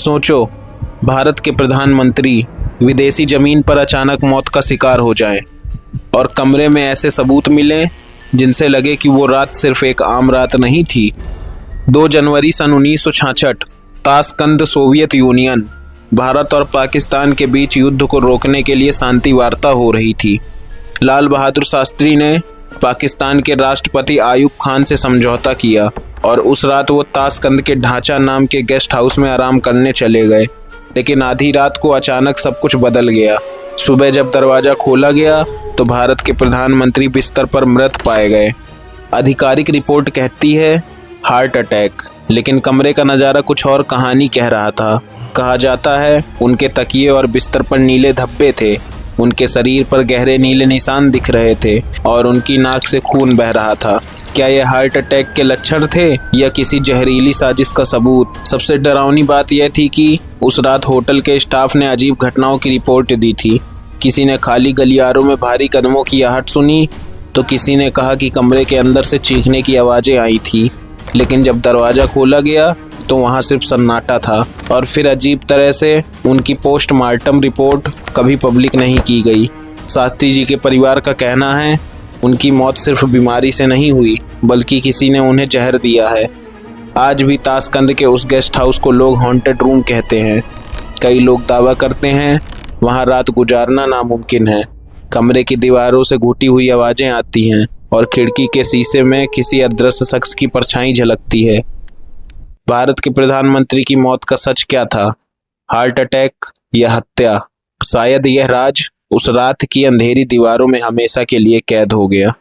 सोचो, भारत के प्रधानमंत्री विदेशी जमीन पर अचानक मौत का शिकार हो जाए और कमरे में ऐसे सबूत मिलें जिनसे लगे कि वो रात सिर्फ एक आम रात नहीं थी। 2 जनवरी सन 1966 ताशकंद, सोवियत यूनियन, भारत और पाकिस्तान के बीच युद्ध को रोकने के लिए शांति वार्ता हो रही थी। लाल बहादुर शास्त्री ने पाकिस्तान के राष्ट्रपति आयूब खान से समझौता किया और उस रात वो ताशकंद के ढांचा नाम के गेस्ट हाउस में आराम करने चले गए। लेकिन आधी रात को अचानक सब कुछ बदल गया। सुबह जब दरवाज़ा खोला गया तो भारत के प्रधानमंत्री बिस्तर पर मृत पाए गए। आधिकारिक रिपोर्ट कहती है हार्ट अटैक, लेकिन कमरे का नज़ारा कुछ और कहानी कह रहा था। कहा जाता है उनके तकिए और बिस्तर पर नीले धब्बे थे, उनके शरीर पर गहरे नीले निशान दिख रहे थे और उनकी नाक से खून बह रहा था। क्या ये हार्ट अटैक के लक्षण थे या किसी जहरीली साजिश का सबूत? सबसे डरावनी बात यह थी कि उस रात होटल के स्टाफ ने अजीब घटनाओं की रिपोर्ट दी थी। किसी ने खाली गलियारों में भारी कदमों की आहट सुनी तो किसी ने कहा कि कमरे के अंदर से चीखने की आवाज़ें आई थी। लेकिन जब दरवाज़ा खोला गया तो वहाँ सिर्फ सन्नाटा था। और फिर अजीब तरह से उनकी पोस्टमार्टम रिपोर्ट कभी पब्लिक नहीं की गई। शास्त्री जी के परिवार का कहना है उनकी मौत सिर्फ बीमारी से नहीं हुई, बल्कि किसी ने उन्हें जहर दिया है। आज भी ताशकंद के उस गेस्ट हाउस को लोग हॉन्टेड रूम कहते हैं। कई लोग दावा करते हैं वहाँ रात गुजारना नामुमकिन है। कमरे की दीवारों से घुटी हुई आवाज़ें आती हैं और खिड़की के शीशे में किसी अदृश्य शख्स की परछाई झलकती है। भारत के प्रधानमंत्री की मौत का सच क्या था? हार्ट अटैक या हत्या? शायद यह राज उस रात की अंधेरी दीवारों में हमेशा के लिए कैद हो गया।